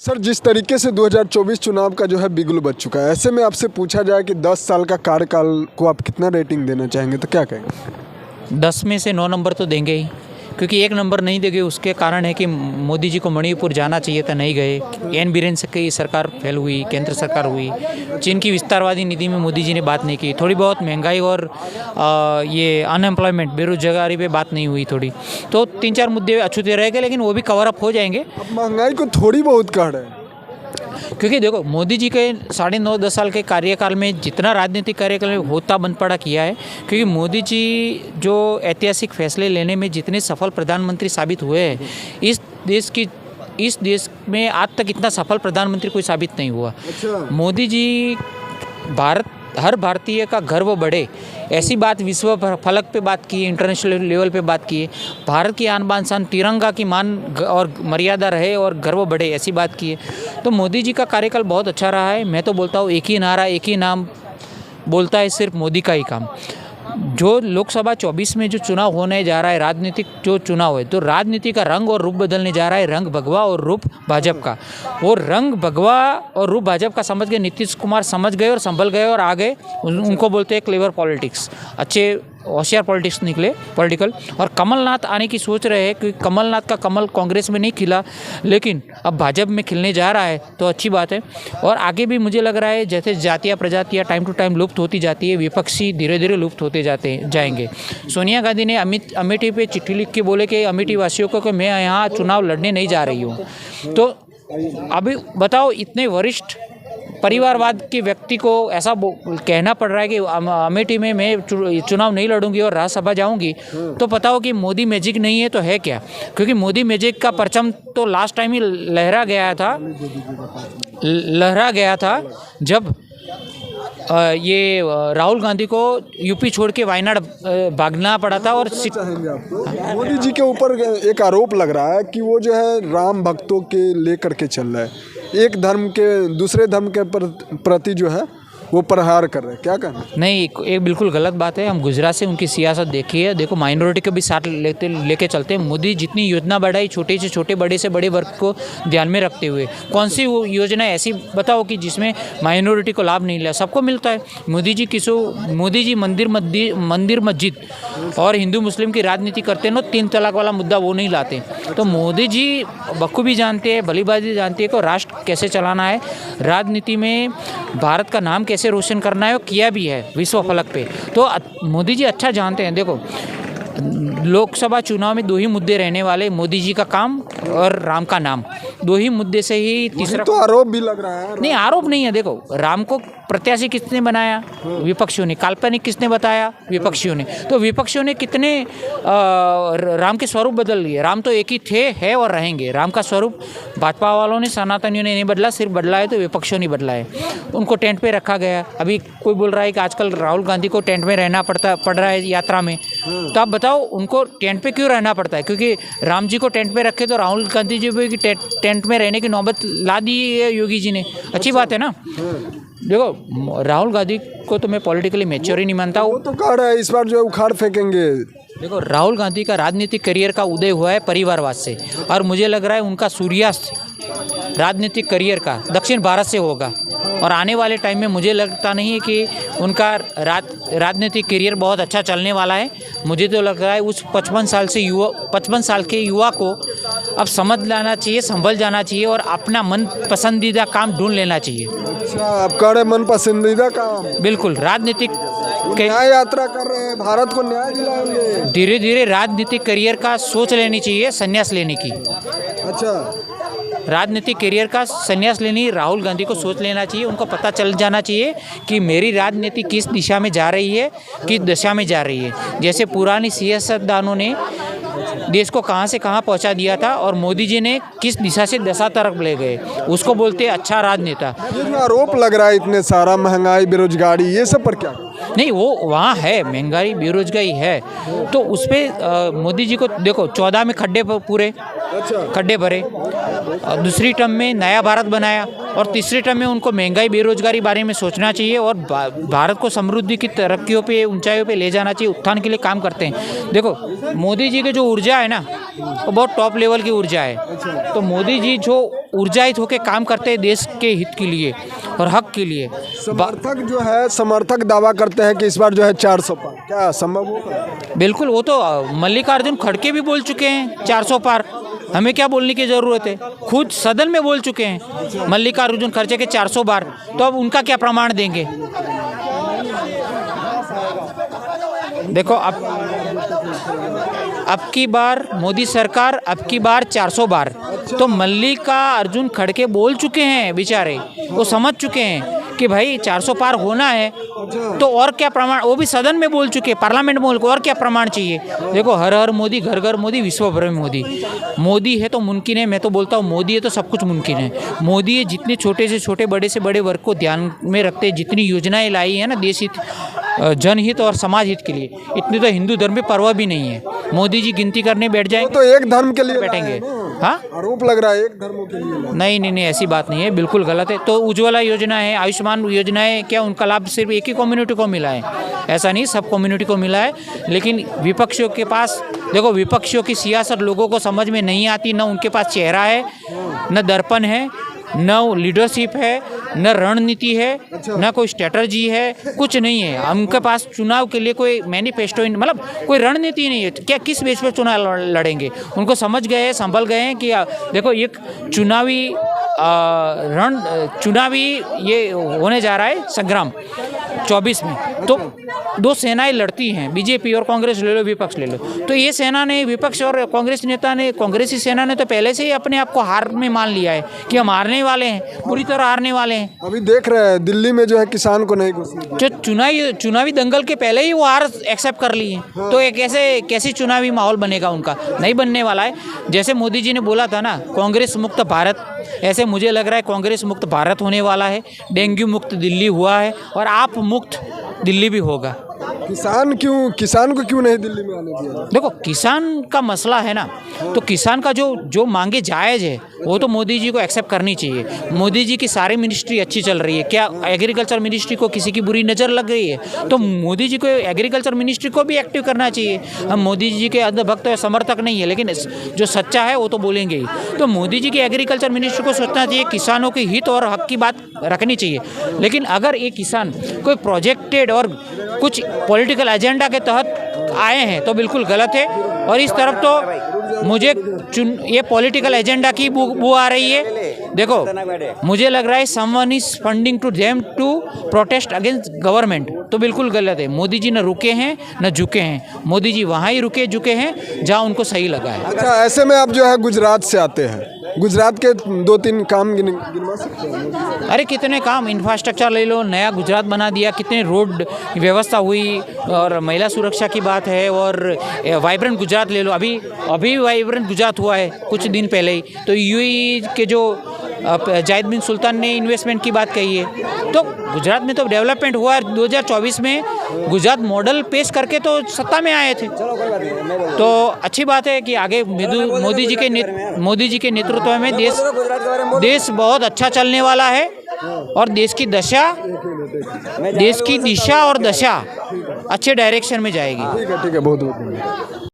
Sir, जिस तरीके से 2024 चुनाव का जो है बिगुल बज चुका है, ऐसे में आपसे पूछा जाए कि 10 साल का कार्यकाल को आप कितना रेटिंग देना चाहेंगे तो क्या कहेंगे? 10 में से 9 नंबर तो देंगे ही, क्योंकि 1 नंबर नहीं देंगे उसके कारण है कि मोदी जी को मणिपुर जाना चाहिए था, नहीं गए। एन बीरेन से की सरकार फेल हुई, केंद्र सरकार हुई। चीन की विस्तारवादी नीति में मोदी जी ने बात नहीं की। थोड़ी बहुत महंगाई और ये अनएम्प्लॉयमेंट, बेरोजगारी पे बात नहीं हुई थोड़ी। तो 3-4 मुद्दे अछूते रह गए, लेकिन वो भी कवर अप हो जाएंगे। अब महंगाई को थोड़ी बहुत कह रहे हैं, क्योंकि देखो, मोदी जी के 9.5-10 साल के कार्यकाल में जितना राजनीतिक कार्यकाल में होता बन पड़ा किया है, क्योंकि मोदी जी जो ऐतिहासिक फैसले लेने में जितने सफल प्रधानमंत्री साबित हुए हैं, इस देश में आज तक इतना सफल प्रधानमंत्री कोई साबित नहीं हुआ। मोदी जी हर भारतीय का गर्व बढ़े, ऐसी बात विश्व फलक पे बात की, इंटरनेशनल लेवल पे बात की है। भारत की आन बान शान, तिरंगा की मान और मर्यादा रहे और गर्व बढ़े, ऐसी बात की है। तो मोदी जी का कार्यकाल बहुत अच्छा रहा है। मैं तो बोलता हूँ, एक ही नारा, एक ही नाम बोलता है, सिर्फ मोदी का ही काम। जो लोकसभा 24 में जो चुनाव होने जा रहा है, राजनीतिक जो चुनाव है, तो राजनीति का रंग और रूप बदलने जा रहा है। रंग भगवा और रूप भाजपा का। वो रंग भगवा और रूप भाजपा का समझ गए नीतीश कुमार, समझ गए और संभल गए और आ गए। उनको बोलते हैं क्लेवर पॉलिटिक्स, अच्छे होशियार पॉलिटिक्स निकले पॉलिटिकल। और कमलनाथ आने की सोच रहे हैं, क्योंकि कमलनाथ का कमल कांग्रेस में नहीं खिला, लेकिन अब भाजपा में खिलने जा रहा है, तो अच्छी बात है। और आगे भी मुझे लग रहा है जैसे जातियाँ प्रजातियाँ टाइम टू टाइम लुप्त होती जाती है, विपक्षी धीरे धीरे लुप्त होते जाएंगे। सोनिया गांधी ने अमेठी पे चिट्ठी लिख के बोले कि अमेठी वासियों को कि मैं यहाँ चुनाव लड़ने नहीं जा रही हूँ। तो अभी बताओ, इतने वरिष्ठ परिवारवाद के व्यक्ति को ऐसा कहना पड़ रहा है कि अमेठी में मैं चुनाव नहीं लड़ूंगी और राज्यसभा जाऊंगी, तो पता हो कि मोदी मैजिक नहीं है तो है क्या? क्योंकि मोदी मैजिक का परचम तो लास्ट टाइम ही लहरा गया था जब ये राहुल गांधी को यूपी छोड़ के वायनाड भागना पड़ा था। और मोदी जी के ऊपर एक आरोप लग रहा है कि वो जो है राम भक्तों के लेकर के चल रहा है, एक धर्म के दूसरे धर्म के प्रति जो है वो प्रहार कर रहे हैं, क्या कहना? नहीं, एक बिल्कुल गलत बात है। हम गुजरात से उनकी सियासत देखी है। देखो, माइनॉरिटी को भी साथ लेके चलते हैं। मोदी जितनी योजना बढ़ाई, छोटे से छोटे, बड़े से बड़े वर्ग को ध्यान में रखते हुए, कौन सी वो योजना ऐसी बताओ कि जिसमें माइनॉरिटी को लाभ नहीं लिया? सबको मिलता है। मोदी जी मंदिर मस्जिद और हिंदू मुस्लिम की राजनीति करते हैं ना, 3 तलाक वाला मुद्दा वो नहीं लाते। तो मोदी जी बखूबी जानते हैं, भलीभांति जानते हैं कि राष्ट्र कैसे चलाना है, राजनीति में भारत का नाम कैसे रोशन करना है, वो किया भी है विश्व फलक पे। तो मोदी जी अच्छा जानते हैं। देखो, लोकसभा चुनाव में 2 ही मुद्दे रहने वाले, मोदी जी का काम और राम का नाम। 2 ही मुद्दे से ही तीसरा तो आरोप भी लग रहा है। नहीं, आरोप नहीं है। देखो, राम को प्रत्याशी किसने बनाया? विपक्षियों ने। काल्पनिक किसने बताया? विपक्षियों ने। तो विपक्षियों ने कितने राम के स्वरूप बदल लिए? राम तो एक ही थे, है और रहेंगे। राम का स्वरूप भाजपा वालों ने, सनातनियों ने नहीं बदला, सिर्फ बदला है तो विपक्षियों ने बदला है। उनको टेंट पे रखा गया। अभी कोई बोल रहा है कि आजकल राहुल गांधी को टेंट में रहना पड़ रहा है यात्रा में, तो आप बताओ उनको टेंट पे क्यों रहना पड़ता है? क्योंकि राम जी को टेंट पे रखे तो राहुल गांधी जी भी टेंट में रहने की नौबत ला दी है योगी जी ने। अच्छी बात है ना? देखो, राहुल गांधी को तो मैं पॉलिटिकली मैच्योर ही नहीं मानता हूँ। वो तो कह रहा है इस बार जो है उखाड़ फेंकेंगे। देखो, राहुल गांधी का राजनीतिक करियर का उदय हुआ है परिवारवाद से, और मुझे लग रहा है उनका सूर्यास्त राजनीतिक करियर का दक्षिण भारत से होगा। और आने वाले टाइम में मुझे लगता नहीं है कि उनका राजनीतिक करियर बहुत अच्छा चलने वाला है। मुझे तो लग रहा है उस 55 साल के युवा को अब समझ लाना चाहिए, संभल जाना चाहिए और अपना मन पसंदीदा काम ढूंढ लेना चाहिए। अच्छा, आप कह रहे मन पसंदीदा काम? बिल्कुल। राजनीतिक न्याय यात्रा कर रहे हैं, भारत को न्याय दिलाएंगे। धीरे धीरे राजनीतिक करियर का सोच लेनी चाहिए, संन्यास लेने की। अच्छा, राजनीतिक करियर का संन्यास लेनी राहुल गांधी को सोच लेना चाहिए। उनको पता चल जाना चाहिए कि मेरी राजनीति किस दिशा में जा रही है, किस दिशा में जा रही है। जैसे पुरानी सियासतदानों ने देश को कहां से कहां पहुंचा दिया था और मोदी जी ने किस दिशा से दशा तरफ ले गए, उसको बोलते हैं अच्छा राजनेता। आरोप लग रहा है इतने सारा, महंगाई, बेरोजगारी, ये सब पर क्या? नहीं, वो वहाँ है, महंगाई बेरोजगारी है, तो उस पर मोदी जी को देखो, 14 में खड्डे पूरे, खड्डे भरे, दूसरी टर्म में नया भारत बनाया और तीसरे टर्म में उनको महंगाई बेरोजगारी बारे में सोचना चाहिए और भारत को समृद्धि की तरक्कियों पे ऊंचाइयों पे ले जाना चाहिए, उत्थान के लिए काम करते हैं। देखो मोदी जी की जो ऊर्जा है ना वो बहुत टॉप लेवल की ऊर्जा है। तो मोदी जी जो ऊर्जाहित होकर काम करते हैं देश के हित के लिए और हक के लिए। समर्थक दावा करते हैं कि इस बार जो है 400 पार, क्या संभव होगा? बिल्कुल, वो तो मल्लिकार्जुन खड़गे भी बोल चुके हैं 400 पार, हमें क्या बोलने की ज़रूरत है, खुद सदन में बोल चुके हैं मल्लिकार्जुन खड़गे के 400 बार, तो अब उनका क्या प्रमाण देंगे? देखो अब की बार मोदी सरकार, अब की बार 400 बार, तो मल्लिकार्जुन खड़गे बोल चुके हैं बेचारे, वो समझ चुके हैं कि भाई 400 पार होना है, तो और क्या प्रमाण, वो भी सदन में बोल चुके हैं, पार्लियामेंट में, और क्या प्रमाण चाहिए? देखो हर हर मोदी, घर घर मोदी, विश्व भर में मोदी। मोदी है तो मुमकिन है, मैं तो बोलता हूँ मोदी है तो सब कुछ मुमकिन है। मोदी है जितने छोटे से छोटे, बड़े से बड़े वर्ग को ध्यान में रखते जितनी योजनाएं लाई है ना देश हित, जनहित और समाज हित के लिए, इतने तो हिंदू धर्म में परवाह भी नहीं है। मोदी जी गिनती करने बैठ जाएंगे तो एक धर्म के लिए बैठेंगे। हाँ, आरोप लग रहा है एक धर्म के लिए। नहीं, ऐसी बात नहीं है, बिल्कुल गलत है। तो उज्ज्वला योजना है, आयुष्मान योजना है, क्या उनका लाभ सिर्फ एक ही कम्युनिटी को मिला है? ऐसा नहीं, सब कम्युनिटी को मिला है। लेकिन विपक्षियों के पास, देखो विपक्षियों की सियासत लोगों को समझ में नहीं आती, न उनके पास चेहरा है, न दर्पण है, न लीडरशिप है, न रणनीति है, न कोई स्ट्रेटजी है, कुछ नहीं है। उनके पास चुनाव के लिए कोई मैनिफेस्टो, मतलब कोई रणनीति नहीं है। क्या किस बेस पर चुनाव लड़ेंगे? उनको समझ गए हैं, संभल गए हैं कि देखो एक चुनावी ये होने जा रहा है संग्राम 24 में, तो दो सेनाएं लड़ती हैं, बीजेपी और कांग्रेस ले लो, विपक्ष ले लो। तो ये सेना ने, विपक्ष और कांग्रेस नेता ने, कांग्रेसी सेना ने तो पहले से ही अपने आप को हार में मान लिया है कि हम हारने वाले हैं, पूरी तरह हारने वाले हैं। अभी देख रहे हैं दिल्ली में जो है किसान को नहीं घुसने दिया। जो चुनावी दंगल के पहले ही वो हार एक्सेप्ट कर ली है। हाँ। तो एक कैसी चुनावी माहौल बनेगा उनका? नहीं बनने वाला है। जैसे मोदी जी ने बोला था ना कांग्रेस मुक्त भारत, ऐसे मुझे लग रहा है कांग्रेस मुक्त भारत होने वाला है। डेंगू मुक्त दिल्ली हुआ है और आप मुक्त दिल्ली भी होगा। किसान को क्यों नहीं दिल्ली में आने दिया? देखो किसान का मसला है ना, तो किसान का जो मांगे जायज़ है वो तो मोदी जी को एक्सेप्ट करनी चाहिए। मोदी जी की सारी मिनिस्ट्री अच्छी चल रही है, क्या एग्रीकल्चर मिनिस्ट्री को किसी की बुरी नज़र लग रही है? तो मोदी जी को एग्रीकल्चर मिनिस्ट्री को भी एक्टिव करना चाहिए। हम मोदी जी के अंधभक्त या समर्थक नहीं है, लेकिन जो सच्चा है वो तो बोलेंगे ही। तो मोदी जी की एग्रीकल्चर मिनिस्ट्री को सोचना चाहिए, किसानों के हित और हक की बात रखनी चाहिए। लेकिन अगर एक किसान कोई प्रोजेक्टेड और कुछ पॉलिटिकल एजेंडा के तहत आए हैं तो बिल्कुल गलत है। और इस तरफ तो मुझे ये पॉलिटिकल एजेंडा की बू आ रही है। देखो मुझे लग रहा है someone is funding to them to protest against government, तो बिल्कुल गलत है। मोदी जी न रुके हैं न झुके हैं, मोदी जी वहाँ ही रुके झुके हैं जहाँ उनको सही लगा है। अच्छा, ऐसे में आप जो है गुजरात से आते हैं, गुजरात के 2-3 काम गिनवा सकते हैं? अरे कितने काम, इंफ्रास्ट्रक्चर ले लो, नया गुजरात बना दिया, कितने रोड व्यवस्था हुई, और महिला सुरक्षा की बात है, और वाइब्रेंट गुजरात ले लो। अभी वाइब्रेंट गुजरात हुआ है कुछ दिन पहले ही। तो यूएई के जो जायद बिन सुल्तान ने इन्वेस्टमेंट की बात कही है, तो गुजरात में तो डेवलपमेंट हुआ है। 2024 में गुजरात मॉडल पेश करके तो सत्ता में आए थे। तो अच्छी बात है कि आगे मोदी जी के नेतृत्व में देश बहुत अच्छा चलने वाला है, और देश की दिशा और दशा अच्छे डायरेक्शन में जाएगी। ठीक है, बहुत बहुत।